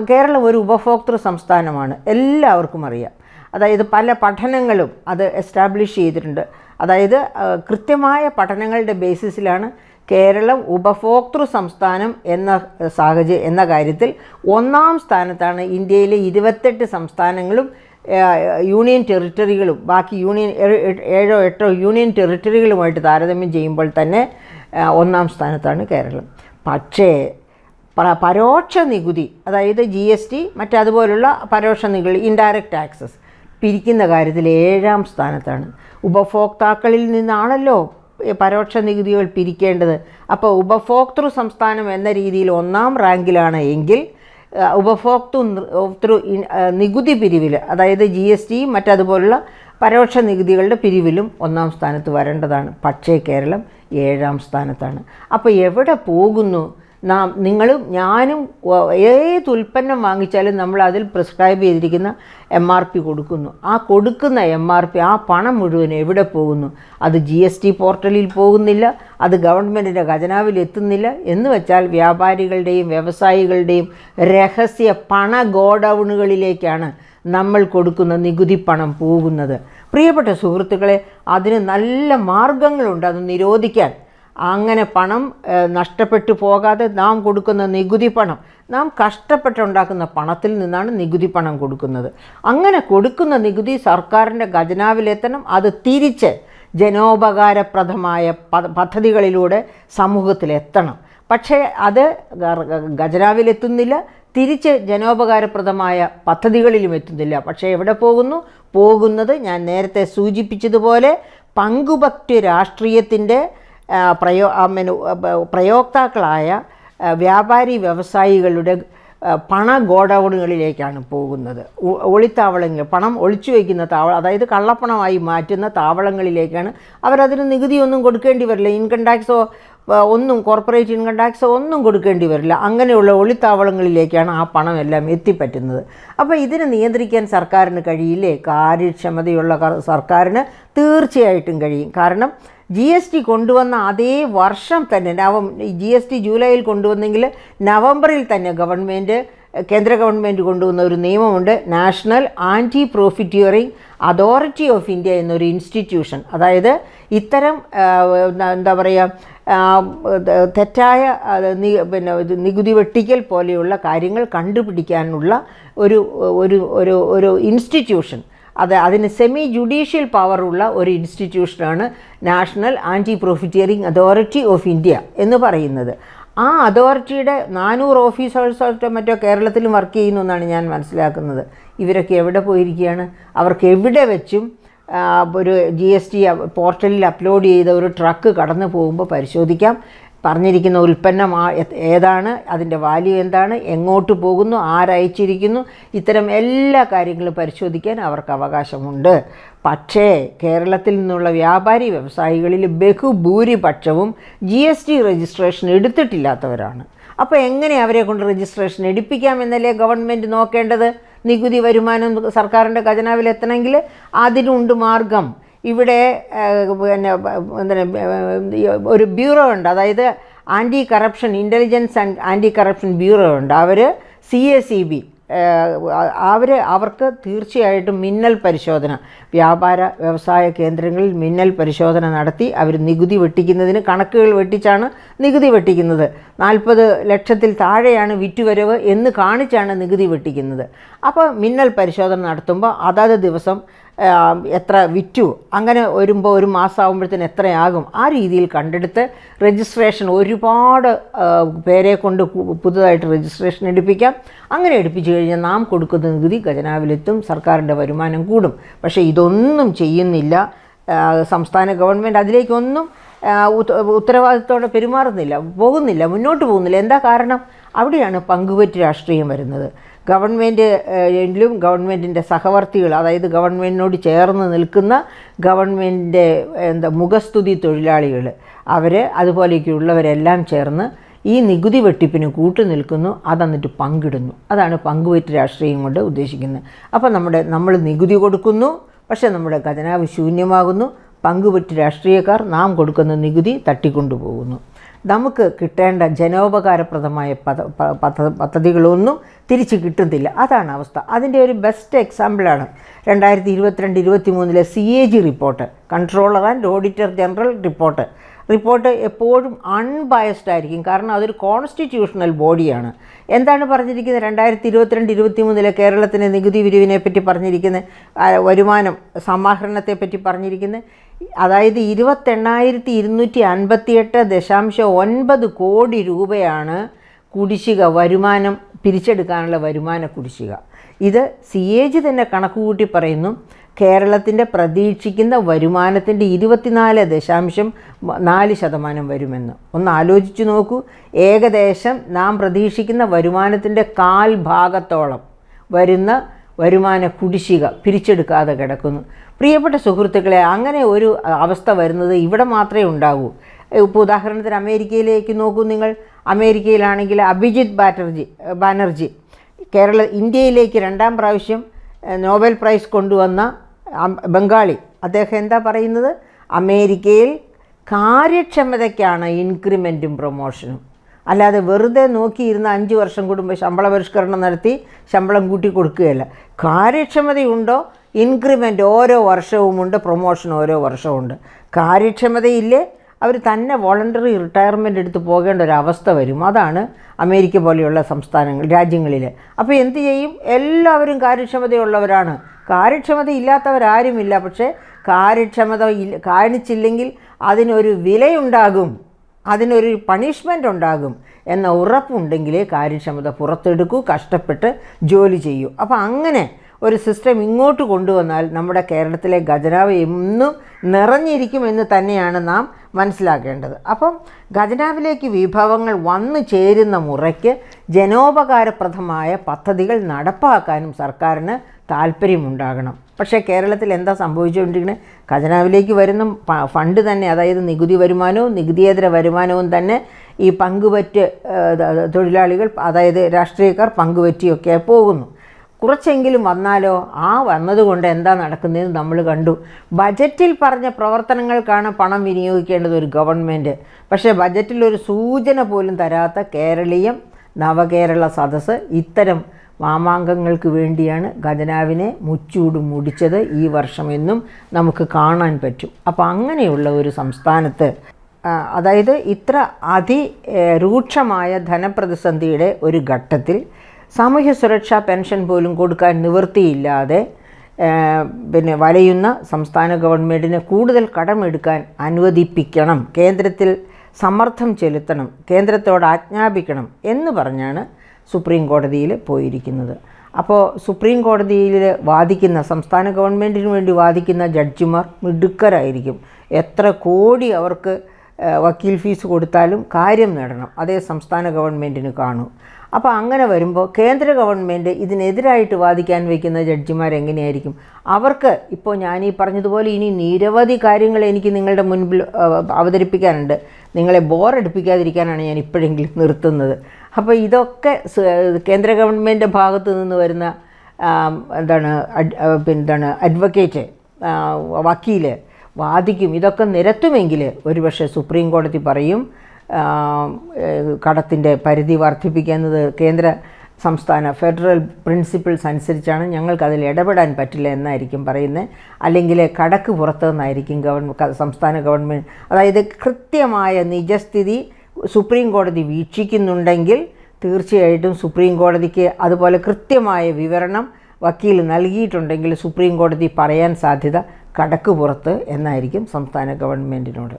കേരളം ഒരു ഉപഭോക്തൃ സംസ്ഥാനമാണ്, എല്ലാവർക്കും അറിയാം. അതായത് പല പഠനങ്ങളും അത് എസ്റ്റാബ്ലിഷ് ചെയ്തിട്ടുണ്ട്. അതായത് കൃത്യമായ പഠനങ്ങളുടെ ബേസിസിലാണ് കേരളം ഉപഭോക്തൃ സംസ്ഥാനം എന്ന കാര്യത്തിൽ 1-ാം സ്ഥാനത്താണ്. ഇന്ത്യയിലെ 28 സംസ്ഥാനങ്ങളും യൂണിയൻ ടെറിട്ടറികളും ബാക്കി 7-8 യൂണിയൻ ടെറിട്ടറികളുമായിട്ട് താരതമ്യം ചെയ്യുമ്പോൾ തന്നെ 1-ാം സ്ഥാനത്താണ് കേരളം. പക്ഷേ പരോക്ഷ നികുതി, അതായത് GST മറ്റതുപോലുള്ള പരോക്ഷ നികുതി, ഇൻഡയറക്റ്റ് ടാക്സസ് പിരിക്കുന്ന കാര്യത്തിൽ 7-ാം സ്ഥാനത്താണ്. ഉപഭോക്താക്കളിൽ നിന്നാണല്ലോ പരോക്ഷ നികുതികൾ പിരിക്കേണ്ടത്. അപ്പോൾ ഉപഭോക്തൃ സംസ്ഥാനം എന്ന രീതിയിൽ 1-ാം റാങ്കിലാണ് എങ്കിൽ ഉപഭോക്തൃ നികുതി പിരിവിൽ, അതായത് GST മറ്റതുപോലുള്ള പരോക്ഷ നികുതികളുടെ പിരിവിലും 1-ാം സ്ഥാനത്ത് വരേണ്ടതാണ്. പക്ഷേ കേരളം 7-ാം സ്ഥാനത്താണ്. അപ്പോൾ എവിടെ പോകുന്നു? നിങ്ങളും ഞാനും ഏത് ഉൽപ്പന്നം വാങ്ങിച്ചാലും നമ്മൾ അതിൽ പ്രിസ്ക്രൈബ് ചെയ്തിരിക്കുന്ന MRP കൊടുക്കുന്നു. ആ കൊടുക്കുന്ന MRP, ആ പണം മുഴുവൻ എവിടെ പോകുന്നു? അത് GST പോർട്ടലിൽ പോകുന്നില്ല, അത് ഗവൺമെൻറ്റിൻ്റെ ഖജനാവിൽ എത്തുന്നില്ല. എന്ന് വെച്ചാൽ വ്യാപാരികളുടെയും വ്യവസായികളുടെയും രഹസ്യ പണ ഗോഡൗണുകളിലേക്കാണ് നമ്മൾ കൊടുക്കുന്ന നികുതി പണം പോകുന്നത്. പ്രിയപ്പെട്ട സുഹൃത്തുക്കളെ, അതിന് നല്ല മാർഗങ്ങളുണ്ട് അത് നിരോധിക്കാൻ. അങ്ങനെ പണം നഷ്ടപ്പെട്ടു പോകാതെ നാം കൊടുക്കുന്ന നികുതി പണം, നാം കഷ്ടപ്പെട്ടുണ്ടാക്കുന്ന പണത്തിൽ നിന്നാണ് നികുതി പണം കൊടുക്കുന്നത്. അങ്ങനെ കൊടുക്കുന്ന നികുതി സർക്കാരിൻ്റെ ഖജനാവിലെത്തണം. അത് തിരിച്ച് ജനോപകാരപ്രദമായ പദ്ധതികളിലൂടെ സമൂഹത്തിലെത്തണം. പക്ഷേ അത് ഖജനാവിലെത്തുന്നില്ല, തിരിച്ച് ജനോപകാരപ്രദമായ പദ്ധതികളിലും എത്തുന്നില്ല. പക്ഷേ എവിടെ പോകുന്നത് ഞാൻ നേരത്തെ സൂചിപ്പിച്ചതുപോലെ പങ്കുപറ്റ് രാഷ്ട്രീയത്തിൻ്റെ പ്രയോക്താക്കളായ വ്യാപാരി വ്യവസായികളുടെ പണ ഗോഡൗണുകളിലേക്കാണ് പോകുന്നത്. ഒളിത്താവളങ്ങൾ, പണം ഒളിച്ചു വയ്ക്കുന്ന അതായത് കള്ളപ്പണമായി മാറ്റുന്ന താവളങ്ങളിലേക്കാണ്. അവരതിന് നികുതിയൊന്നും കൊടുക്കേണ്ടി വരില്ല. ഇൻകം ടാക്സോ ഒന്നും, കോർപ്പറേറ്റ് ഇൻകം ടാക്സോ ഒന്നും കൊടുക്കേണ്ടി വരില്ല. അങ്ങനെയുള്ള ഒളിത്താവളങ്ങളിലേക്കാണ് ആ പണം എല്ലാം എത്തിപ്പറ്റുന്നത്. അപ്പോൾ ഇതിനെ നിയന്ത്രിക്കാൻ സർക്കാരിന് കഴിയില്ലേ? കാര്യക്ഷമതയുള്ള സർക്കാരിന് തീർച്ചയായിട്ടും കഴിയും. കാരണം GST കൊണ്ടുവന്ന അതേ വർഷം തന്നെ, GST ജൂലൈയിൽ കൊണ്ടുവന്നെങ്കിൽ നവംബറിൽ തന്നെ കേന്ദ്ര ഗവൺമെൻറ് കൊണ്ടുവന്ന ഒരു നിയമമുണ്ട്. National anti profiteering authority of India എന്നൊരു ഇൻസ്റ്റിറ്റ്യൂഷൻ. അതായത് ഇത്തരം എന്താ പറയുക, തെറ്റായ നികുതി വെട്ടിക്കൽ പോലെയുള്ള കാര്യങ്ങൾ കണ്ടുപിടിക്കാനുള്ള ഒരു ഇൻസ്റ്റിറ്റ്യൂഷൻ. അതിന് സെമി ജുഡീഷ്യൽ പവറുള്ള ഒരു ഇൻസ്റ്റിറ്റ്യൂഷനാണ് national anti profiteering authority of India എന്ന് പറയുന്നത്. ആ അതോറിറ്റിയുടെ 400 ഓഫീസേഴ്സോ മറ്റോ കേരളത്തിലും വർക്ക് ചെയ്യുന്നു എന്നാണ് ഞാൻ മനസ്സിലാക്കുന്നത്. ഇവരൊക്കെ എവിടെ പോയിരിക്കുകയാണ്? അവർക്ക് എവിടെ വെച്ചും ഒരു GST പോർട്ടലിൽ അപ്ലോഡ് ചെയ്ത ഒരു ട്രക്ക് കടന്നു പോകുമ്പോൾ പരിശോധിക്കാം. പറഞ്ഞിരിക്കുന്ന ഉൽപ്പന്നം ഏതാണ്, അതിൻ്റെ വാല്യൂ എന്താണ്, എങ്ങോട്ട് പോകുന്നു, ആരയച്ചിരിക്കുന്നു, ഇത്തരം എല്ലാ കാര്യങ്ങളും പരിശോധിക്കാൻ അവർക്ക് അവകാശമുണ്ട്. പക്ഷേ കേരളത്തിൽ നിന്നുള്ള വ്യാപാരി വ്യവസായികളിൽ ബഹുഭൂരിപക്ഷവും GST രജിസ്ട്രേഷൻ എടുത്തിട്ടില്ലാത്തവരാണ്. അപ്പോൾ എങ്ങനെ അവരെ കൊണ്ട് രജിസ്ട്രേഷൻ എടുപ്പിക്കാമെന്നല്ലേ ഗവൺമെൻറ് നോക്കേണ്ടത്? നികുതി വരുമാനം സർക്കാരിൻ്റെ ഖജനാവിലെത്തണമെങ്കിൽ അതിനുണ്ട് മാർഗം. ഇവിടെ ഒരു ബ്യൂറോ ഉണ്ട്, അതായത് anti corruption intelligence and anti corruption bureau ഉണ്ട്. അവർ CACB, അവർക്ക് തീർച്ചയായിട്ടും മിന്നൽ പരിശോധന, വ്യാപാര വ്യവസായ കേന്ദ്രങ്ങളിൽ മിന്നൽ പരിശോധന നടത്തി അവർ നികുതി വെട്ടിക്കുന്നതിന് കണക്കുകൾ വെട്ടിച്ചാണ് നികുതി വെട്ടിക്കുന്നത്. 40 ലക്ഷത്തിൽ താഴെയാണ് വിറ്റുവരവ് എന്ന് കാണിച്ചാണ് നികുതി വെട്ടിക്കുന്നത്. അപ്പോൾ മിന്നൽ പരിശോധന നടത്തുമ്പോൾ അതത് ദിവസം എത്ര വിറ്റു, അങ്ങനെ വരുമ്പോൾ ഒരു മാസമാകുമ്പോഴത്തേന് എത്രയാകും, ആ രീതിയിൽ കണ്ടെടുത്ത് രജിസ്ട്രേഷൻ ഒരുപാട് പേരെ കൊണ്ട് പുതുതായിട്ട് രജിസ്ട്രേഷൻ എടുപ്പിക്കാം. അങ്ങനെ എടുപ്പിച്ചു കഴിഞ്ഞാൽ നാം കൊടുക്കുന്ന നികുതി ഖജനാവിലെത്തും, സർക്കാരിൻ്റെ വരുമാനം കൂടും. പക്ഷേ ഇതൊന്നും ചെയ്യുന്നില്ല സംസ്ഥാന ഗവൺമെൻറ്. അതിലേക്കൊന്നും ഉത്തരവാദിത്തത്തോടെ പെരുമാറുന്നില്ല, മുന്നോട്ട് പോകുന്നില്ല. എന്താ കാരണം? അവിടെയാണ് പങ്കുപറ്റ് രാഷ്ട്രീയം വരുന്നത്. ഗവൺമെൻറ്റിലും ഗവൺമെൻറ്റിൻ്റെ സഹവർത്തികൾ, അതായത് ഗവൺമെൻറ്റിനോട് ചേർന്ന് നിൽക്കുന്ന ഗവൺമെൻറ്റിൻ്റെ മുഖസ്തുതി തൊഴിലാളികൾ, അതുപോലെയൊക്കെയുള്ളവരെല്ലാം ചേർന്ന് ഈ നികുതി വെട്ടിപ്പിന് കൂട്ടുനിൽക്കുന്നു, അതെന്നിട്ട് പങ്കിടുന്നു. അതാണ് പങ്കുപറ്റ് രാഷ്ട്രീയം കൊണ്ട് ഉദ്ദേശിക്കുന്നത്. അപ്പോൾ നമ്മൾ നികുതി കൊടുക്കുന്നു, പക്ഷേ നമ്മുടെ ഖജനാവ് ശൂന്യമാകുന്നു. പങ്കുപറ്റ് രാഷ്ട്രീയക്കാർ നാം കൊടുക്കുന്ന നികുതി തട്ടിക്കൊണ്ടുപോകുന്നു. നമുക്ക് കിട്ടേണ്ട ജനോപകാരപ്രദമായ പദ്ധതികളൊന്നും തിരിച്ച് കിട്ടുന്നില്ല. അതാണ് അവസ്ഥ. അതിൻ്റെ ഒരു ബെസ്റ്റ് എക്സാമ്പിളാണ് 2022-23 CAG report, controller and auditor general report എപ്പോഴും അൺബയസ്ഡ് ആയിരിക്കും. കാരണം അതൊരു കോൺസ്റ്റിറ്റ്യൂഷണൽ ബോഡിയാണ്. എന്താണ് പറഞ്ഞിരിക്കുന്നത്? 2022-23 കേരളത്തിൻ്റെ നികുതി പിരിവിനെ പറ്റി പറഞ്ഞിരിക്കുന്നത്, വരുമാനം സമാഹരണത്തെപ്പറ്റി പറഞ്ഞിരിക്കുന്നത്, അതായത് 28,258.9 കോടി രൂപയാണ് കുടിശ്ശിക, വരുമാനം പിരിച്ചെടുക്കാനുള്ള വരുമാന കുടിശ്ശിക. ഇത് CAG തന്നെ കണക്കുകൂട്ടി പറയുന്നു. കേരളത്തിൻ്റെ പ്രതീക്ഷിക്കുന്ന വരുമാനത്തിൻ്റെ 24.4% വരുമെന്ന്. ഒന്ന് ആലോചിച്ച് നോക്കൂ. ഏകദേശം നാം പ്രതീക്ഷിക്കുന്ന വരുമാനത്തിൻ്റെ 1/4 വരുന്ന വരുമാന കുടിശ്ശിക പിരിച്ചെടുക്കാതെ കിടക്കുന്നു. പ്രിയപ്പെട്ട സുഹൃത്തുക്കളെ, അങ്ങനെ ഒരു അവസ്ഥ വരുന്നത് ഇവിടെ മാത്രമേ ഉണ്ടാകൂ. ഇപ്പോൾ ഉദാഹരണത്തിന് അമേരിക്കയിലേക്ക് നോക്കൂ നിങ്ങൾ. അമേരിക്കയിലാണെങ്കിൽ അഭിജിത്ത് ബാനർജി ഇന്ത്യയിലേക്ക് 2ാം പ്രാവശ്യം നോബൽ പ്രൈസ് കൊണ്ടുവന്ന ബംഗാളി, അദ്ദേഹം എന്താ പറയുന്നത്? അമേരിക്കയിൽ കാര്യക്ഷമതയ്ക്കാണ് ഇൻക്രിമെൻറ്റും പ്രൊമോഷനും, അല്ലാതെ വെറുതെ നോക്കിയിരുന്ന 5 വർഷം കൂടുമ്പോൾ ശമ്പള പരിഷ്കരണം നടത്തി ശമ്പളം കൂട്ടി കൊടുക്കുകയല്ല. കാര്യക്ഷമതയുണ്ടോ, ഇൻക്രിമെൻ്റ് ഓരോ വർഷവുമുണ്ട്, പ്രൊമോഷൻ ഓരോ വർഷവുമുണ്ട്. കാര്യക്ഷമതയില്ലേ, അവർ തന്നെ വോളണ്ടറി റിട്ടയർമെൻ്റ് എടുത്ത് പോകേണ്ട ഒരു അവസ്ഥ വരും. അതാണ് അമേരിക്ക പോലെയുള്ള രാജ്യങ്ങളിൽ. അപ്പോൾ എന്തു ചെയ്യും? എല്ലാവരും കാര്യക്ഷമതയുള്ളവരാണ്. കാര്യക്ഷമത ഇല്ലാത്തവരാരുമില്ല. പക്ഷേ കാര്യക്ഷമത കാണിച്ചില്ലെങ്കിൽ അതിനൊരു വിലയുണ്ടാകും, അതിനൊരു പണിഷ്മെൻ്റ് ഉണ്ടാകും എന്ന ഉറപ്പുണ്ടെങ്കിലേ കാര്യക്ഷമത പുറത്തെടുക്കൂ, കഷ്ടപ്പെട്ട് ജോലി ചെയ്യൂ. അപ്പോൾ അങ്ങനെ ഒരു സിസ്റ്റം ഇങ്ങോട്ട് കൊണ്ടുവന്നാൽ നമ്മുടെ കേരളത്തിലെ ഖജനാവ് എന്നും നിറഞ്ഞിരിക്കുമെന്ന് തന്നെയാണ് നാം മനസ്സിലാക്കേണ്ടത്. അപ്പം ഖജനാവിലേക്ക് വിഭവങ്ങൾ വന്നു ചേരുന്ന മുറയ്ക്ക് ജനോപകാരപ്രദമായ പദ്ധതികൾ നടപ്പാക്കാനും സർക്കാരിന് താല്പര്യമുണ്ടാകണം. പക്ഷേ കേരളത്തിൽ എന്താ സംഭവിച്ചുകൊണ്ടിരിക്കുന്നത്? ഖജനാവിലേക്ക് വരുന്ന ഫണ്ട് തന്നെ, അതായത് നികുതി വരുമാനവും നികുതിയേതര വരുമാനവും തന്നെ ഈ പങ്കുപറ്റ് തൊഴിലാളികൾ, അതായത് രാഷ്ട്രീയക്കാർ പങ്കുപറ്റിയൊക്കെ പോകുന്നു. കുറച്ചെങ്കിലും വന്നാലോ, വന്നതുകൊണ്ട് എന്താ നടക്കുന്നതെന്ന് നമ്മൾ കണ്ടു. ബജറ്റിൽ പറഞ്ഞ പ്രവർത്തനങ്ങൾക്കാണ് പണം വിനിയോഗിക്കേണ്ടത് ഒരു ഗവൺമെൻറ്. പക്ഷേ ബജറ്റിൽ ഒരു സൂചന പോലും തരാത്ത കേരളീയം നവകേരള സദസ്സ് ഇത്തരം മാമാങ്കങ്ങൾക്ക് വേണ്ടിയാണ് ഖജനാവിനെ മുച്ചൂട് മുടിച്ചത് ഈ വർഷമെന്നും നമുക്ക് കാണാൻ പറ്റും. അപ്പോൾ അങ്ങനെയുള്ള ഒരു സംസ്ഥാനത്ത്, അതായത് ഇത്ര അതിരൂക്ഷമായ ധനപ്രതിസന്ധിയുടെ ഒരു ഘട്ടത്തിൽ സാമൂഹ്യ സുരക്ഷാ പെൻഷൻ പോലും കൊടുക്കാൻ നിവൃത്തിയില്ലാതെ വലയുന്ന സംസ്ഥാന ഗവൺമെൻറ്റിന് കൂടുതൽ കടമെടുക്കാൻ അനുവദിപ്പിക്കണം, കേന്ദ്രത്തിൽ സമ്മർദ്ദം ചെലുത്തണം, കേന്ദ്രത്തോട് ആജ്ഞാപിക്കണം എന്ന് പറഞ്ഞാണ് സുപ്രീം കോടതിയിൽ പോയിരിക്കുന്നത്. അപ്പോൾ സുപ്രീം കോടതിയിൽ വാദിക്കുന്ന, സംസ്ഥാന ഗവൺമെൻറ്റിന് വേണ്ടി വാദിക്കുന്ന ജഡ്ജിമാർ മിടുക്കരായിരിക്കും. എത്ര കോടി അവർക്ക് വക്കീൽ ഫീസ് കൊടുത്താലും കാര്യം നേടണം, അതേ സംസ്ഥാന ഗവൺമെൻറ്റിന് കാണൂ. അപ്പോൾ അങ്ങനെ വരുമ്പോൾ കേന്ദ്ര ഗവൺമെൻറ് ഇതിനെതിരായിട്ട് വാദിക്കാൻ വയ്ക്കുന്ന ജഡ്ജിമാരെങ്ങനെയായിരിക്കും? അവർക്ക് ഇപ്പോൾ ഞാനീ പറഞ്ഞതുപോലെ ഇനി നിരവധി കാര്യങ്ങൾ എനിക്ക് നിങ്ങളുടെ മുൻപിൽ അവതരിപ്പിക്കാനുണ്ട്. നിങ്ങളെ ബോറടിപ്പിക്കാതിരിക്കാനാണ് ഞാൻ ഇപ്പോഴെങ്കിലും നിർത്തുന്നത്. അപ്പോൾ ഇതൊക്കെ കേന്ദ്ര ഗവൺമെൻറ് ഭാഗത്തു നിന്ന് വരുന്ന അഡ്വക്കേറ്റ്, വക്കീൽ വാദിക്കും. ഇതൊക്കെ നിരത്തുമെങ്കിൽ ഒരുപക്ഷെ സുപ്രീം കോടതി പറയും കടത്തിൻ്റെ പരിധി വർദ്ധിപ്പിക്കുന്നത് കേന്ദ്ര സംസ്ഥാന ഫെഡറൽ പ്രിൻസിപ്പിൾസ് അനുസരിച്ചാണ്, ഞങ്ങൾക്കതിൽ ഇടപെടാൻ പറ്റില്ല എന്നായിരിക്കും പറയുന്നത്. അല്ലെങ്കിൽ കടക്ക് പുറത്തു നിന്നായിരിക്കും സംസ്ഥാന ഗവൺമെൻറ്, അതായത് കൃത്യമായ നിജസ്ഥിതി സുപ്രീം കോടതി വീക്ഷിക്കുന്നുണ്ടെങ്കിൽ തീർച്ചയായിട്ടും സുപ്രീം കോടതിക്ക് അതുപോലെ കൃത്യമായ വിവരണം വക്കീൽ നൽകിയിട്ടുണ്ടെങ്കിൽ സുപ്രീം കോടതി പറയാൻ സാധ്യത കടക്ക് പുറത്ത് എന്നായിരിക്കും സംസ്ഥാന ഗവൺമെൻറ്റിനോട്.